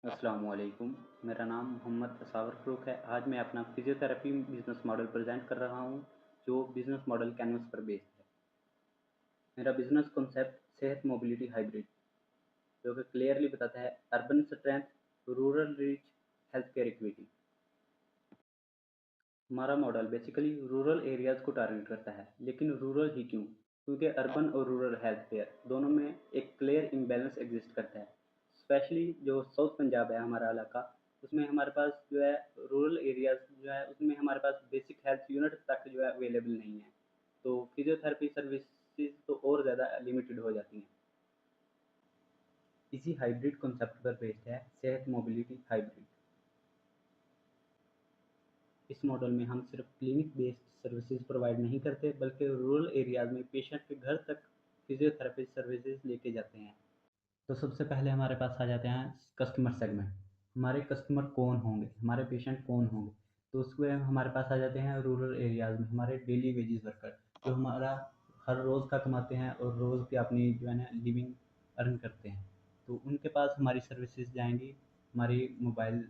अस्सलामुअलैकुम। मेरा नाम मोहम्मद असावर फ़रूक है। आज मैं अपना फ़िज़ियोथेरेपी बिज़नेस मॉडल प्रेज़ेंट कर रहा हूँ, जो बिज़नेस मॉडल कैनवस पर बेस्ड है। मेरा बिज़नेस कॉन्सेप्ट सेहत मोबिलिटी हाइब्रिड, जो कि क्लियरली बताता है urban strength, rural reach, health care equity. हमारा मॉडल बेसिकली रूरल एरियाज़ को टारगेट करता है, लेकिन रूरल ही क्यों? क्योंकि अर्बन और रूरल हेल्थ केयर दोनों में एक क्लियर इम्बैलेंस एग्जिस्ट करता है। स्पेशली जो साउथ पंजाब है हमारा इलाका, उसमें हमारे पास जो है रूरल एरियाज़ जो है उसमें हमारे पास बेसिक हेल्थ यूनिट तक जो है अवेलेबल नहीं है। तो फिजियोथेरेपी सर्विसेज तो और ज़्यादा लिमिटेड हो जाती हैं। इसी हाइब्रिड कॉन्सेप्ट पर बेस्ड है सेहत मोबिलिटी हाइब्रिड। इस मॉडल में हम सिर्फ क्लिनिक बेस्ड सर्विसेज प्रोवाइड नहीं करते, बल्कि रूरल एरियाज में पेशेंट के घर तक फिजियोथेरेपी सर्विसेज लेके जाते हैं। तो सबसे पहले हमारे पास आ जाते हैं कस्टमर सेगमेंट। हमारे कस्टमर कौन होंगे, हमारे पेशेंट कौन होंगे? तो उसमें हमारे पास आ जाते हैं रूरल एरियाज में हमारे डेली वेजेस वर्कर, जो हमारा हर रोज़ का कमाते हैं और रोज़ की अपनी जो है ना लिविंग अर्न करते हैं। तो उनके पास हमारी सर्विसेज जाएंगी हमारी मोबाइल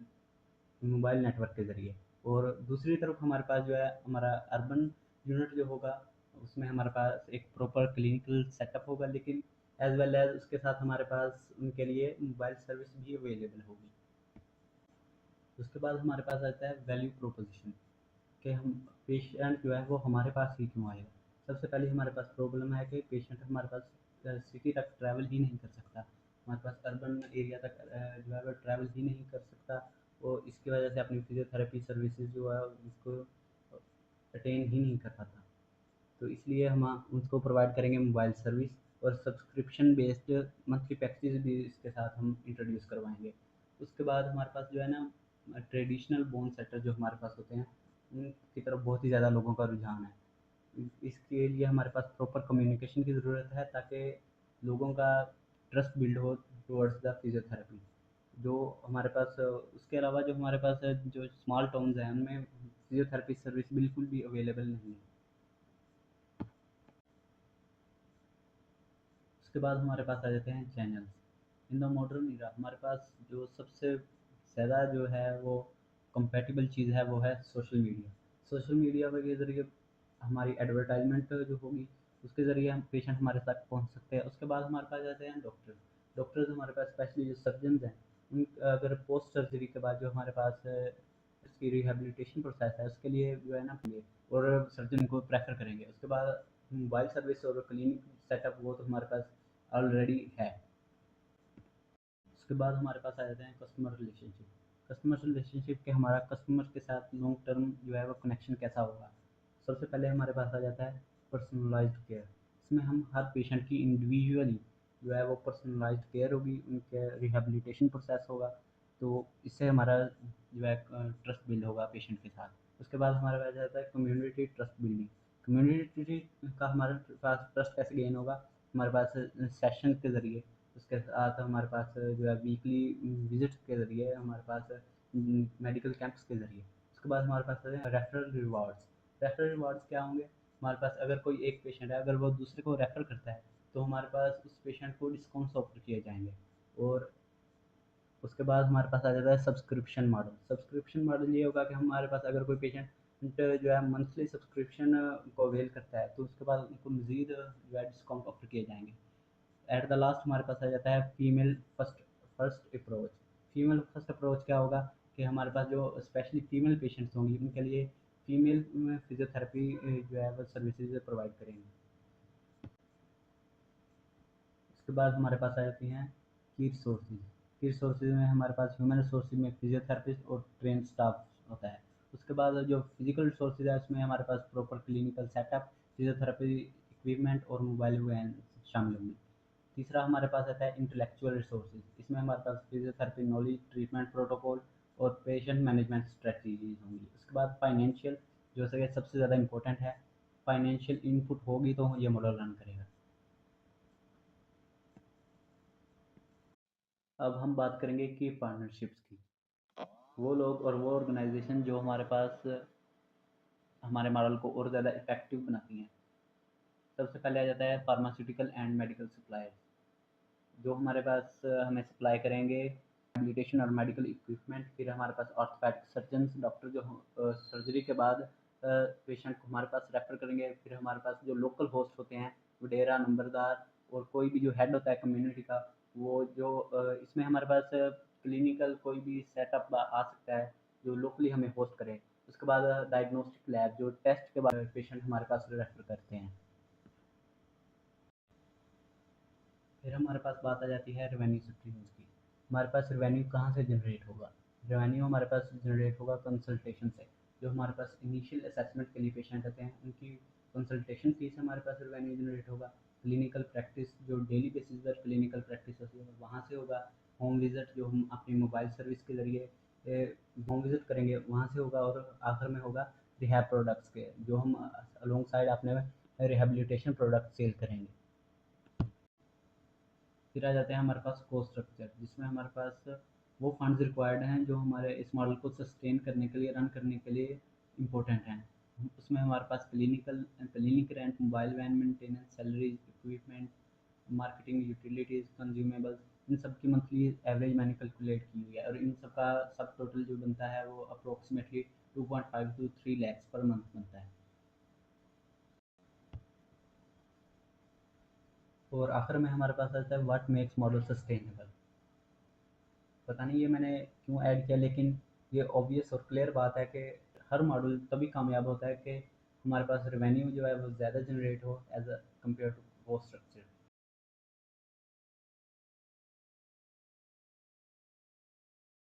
नेटवर्क के ज़रिए। और दूसरी तरफ हमारे पास जो है हमारा अर्बन यूनिट जो होगा, उसमें हमारे पास एक प्रॉपर क्लिनिकल सेटअप होगा, लेकिन एज वेल एज उसके साथ हमारे पास उनके लिए मोबाइल सर्विस भी अवेलेबल होगी। उसके बाद हमारे पास आता है वैल्यू प्रोपोजिशन, कि हम पेशेंट जो है वो हमारे पास ही क्यों आएगा। सबसे पहले हमारे पास प्रॉब्लम है कि पेशेंट हमारे पास सिटी तक ट्रैवल ही नहीं कर सकता, हमारे पास अर्बन एरिया तक जो है वो ट्रैवल ही नहीं कर सकता, और इसकी वजह से अपनी फिजियोथेरेपी सर्विसेज जो है उसको अटेन ही नहीं कर पाता। तो इसलिए हम उसको प्रोवाइड करेंगे मोबाइल सर्विस, और सब्सक्रिप्शन बेस्ड मंथली पैकेजेस भी इसके साथ हम इंट्रोड्यूस करवाएंगे। उसके बाद हमारे पास जो है ना ट्रेडिशनल बोन सेटर जो हमारे पास होते हैं, उनकी तरफ बहुत ही ज़्यादा लोगों का रुझान है। इसके लिए हमारे पास प्रॉपर कम्युनिकेशन की ज़रूरत है, ताकि लोगों का ट्रस्ट बिल्ड हो टुवर्ड्स द फिजियोथेरेपी। जो हमारे पास उसके अलावा जो हमारे पास जो स्मॉल टाउन्स हैं उनमें फिजियोथेरेपी सर्विस बिल्कुल भी अवेलेबल नहीं है। उसके बाद हमारे पास आ जाते हैं channels. In the modern era हमारे पास जो सबसे ज़्यादा जो है वो कंपैटिबल चीज़ है वो है सोशल मीडिया। सोशल मीडिया के ज़रिए हमारी एडवर्टाइजमेंट जो होगी, उसके ज़रिए हम पेशेंट हमारे तक पहुंच सकते हैं। उसके बाद हमारे पास आते हैं डॉक्टर्स हमारे पास स्पेशली जो सर्जन हैं, उन अगर पोस्ट सर्जरी के बाद जो हमारे पास उसकी रिहेबिलिटेशन प्रोसेस है उसके लिए जो है ना और सर्जन को प्रेफर करेंगे। उसके बाद मोबाइल सर्विस और क्लिनिक सेटअप वो तो हमारे पास ऑलरेडी है। उसके बाद हमारे पास आ जाते हैं कस्टमर रिलेशनशिप। कस्टमर रिलेशनशिप के हमारा कस्टमर के साथ लॉन्ग टर्म जो है वो कनेक्शन कैसा होगा। सबसे पहले हमारे पास आ जाता है पर्सनलाइज्ड केयर। इसमें हम हर पेशेंट की इंडिविजुअली जो है वो पर्सनलाइज्ड केयर होगी, उनके रिहेबिलिटेशन प्रोसेस होगा। तो इससे हमारा जो है ट्रस्ट बिल्ड होगा पेशेंट के साथ। उसके बाद हमारे पास आ जाता है कम्युनिटी ट्रस्ट बिल्डिंग। कम्युनिटी का हमारे पास ट्रस्ट कैसे गेन होगा, हमारे पास सेशन के ज़रिए, उसके साथ हमारे पास जो है वीकली विजिट्स के ज़रिए, हमारे पास मेडिकल कैंप्स के ज़रिए। उसके बाद हमारे पास रेफरल रिवार्ड्स। रेफरल रिवार्ड्स क्या होंगे, हमारे पास अगर कोई एक पेशेंट है, अगर वो दूसरे को रेफ़र करता है, तो हमारे पास उस पेशेंट को डिस्काउंट्स ऑफर किए जाएंगे। और उसके बाद हमारे पास आ जाता है सब्सक्रिप्शन मॉडल। सब्सक्रिप्शन मॉडल ये होगा कि हमारे पास अगर कोई पेशेंट जो है मंथली सब्सक्रिप्शन को अवेल करता है, तो उसके बाद उनको मज़ीद जो है डिस्काउंट ऑफर किए जाएंगे। एट द लास्ट हमारे पास आ जाता है female first first approach. Female first approach क्या होगा कि हमारे पास जो स्पेशली फीमेल पेशेंट्स होंगी उनके लिए फीमेल फिजियोथेरेपी जो है वो सर्विसेज प्रोवाइड करेंगे। उसके बाद हमारे पास आ जाती हैं की रिसोर्सेज। की रिसोर्सेज में हमारे पास ह्यूमन रिसोर्सेज में फिजियोथेरेपिस्ट और ट्रेन स्टाफ होता है। उसके बाद जो फिजिकल रिसोर्सेज है उसमें हमारे पास proper clinical setup, physiotherapy equipment और मोबाइल वैन शामिल होंगी। तीसरा हमारे पास आता है इंटेलेक्चुअल रिसोर्सेज। इसमें हमारे पास फिजियोथेरेपी नॉलेज, ट्रीटमेंट प्रोटोकॉल और पेशेंट मैनेजमेंट स्ट्रेटजीज होंगी। उसके बाद फाइनेंशियल, जो सबसे ज़्यादा इंपॉर्टेंट है। फाइनेंशियल इनपुट होगी तो ये मॉडल रन करेगा। अब हम बात करेंगे की पार्टनरशिप्स की। वो लोग और वो ऑर्गेनाइजेशन जो हमारे पास हमारे मॉडल को और ज़्यादा इफेक्टिव बनाती हैं। सबसे पहले आ जाता है फार्मास्यूटिकल एंड मेडिकल सप्लायर्स, जो हमारे पास हमें सप्लाई करेंगे रिहेबिलिटेशन और मेडिकल इक्विपमेंट, फिर हमारे पास ऑर्थोपेडिक सर्जन्स, डॉक्टर जो सर्जरी के बाद पेशेंट को हमारे पास रेफ़र करेंगे। फिर हमारे पास जो लोकल होस्ट होते हैं, वडेरा, नंबरदार और कोई भी जो हेड होता है कम्युनिटी का, वो जो इसमें हमारे पास क्लिनिकल कोई भी सेटअप आ सकता है जो लोकली हमें होस्ट करे। उसके बाद डायग्नोस्टिक लैब जो टेस्ट के बाद पेशेंट हमारे पास रेफ़र करते हैं। फिर हमारे पास बात आ जाती है रेवेन्यू स्ट्रीम्स की। हमारे पास रेवेन्यू कहाँ से जनरेट होगा? रेवेन्यू हमारे पास जनरेट होगा कंसल्टेशन से। जो हमारे पास इनिशियल असेसमेंट के लिए पेशेंट आते हैं, उनकी कंसल्टेशन फीस से हमारे पास रेवेन्यू जनरेट होगा। क्लिनिकल प्रैक्टिस जो डेली बेसिस पर क्लिनिकल प्रैक्टिस होती है वहाँ से होगा। होम विज़िट जो हम अपनी मोबाइल सर्विस के ज़रिए होम विज़िट करेंगे वहाँ से होगा। और आखिर में होगा रिहैब प्रोडक्ट्स के, जो हम अलोंग साइड अपने रिहेबिलिटेशन प्रोडक्ट सेल करेंगे। फिर आ जाते हैं हमारे पास कोस्ट स्ट्रक्चर, जिसमें हमारे पास वो फंड्स रिक्वायर्ड हैं जो हमारे इस मॉडल को सस्टेन करने के लिए, रन करने के लिए इम्पोर्टेंट हैं। उसमें हमारे पास clinic rent, mobile van maintenance, salaries, equipment, marketing, utilities, consumables, इन सब की मंथली एवरेज मैंने कैलकुलेट की हुई है। और इन सब का सब टोटल जो बनता है वो approximately 2.5 to 3 lakhs per month बनता है। और आखिर में हमारे पास आता है व्हाट मेक्स मॉडल सस्टेनेबल। पता नहीं ये मैंने क्यों ऐड किया, लेकिन ये ऑब्वियस और क्लियर बात है कि हर मॉडल तभी कामयाब होता है कि हमारे पास रेवेन्यू जो है वो ज़्यादा जनरेट हो as a compare to cost structure.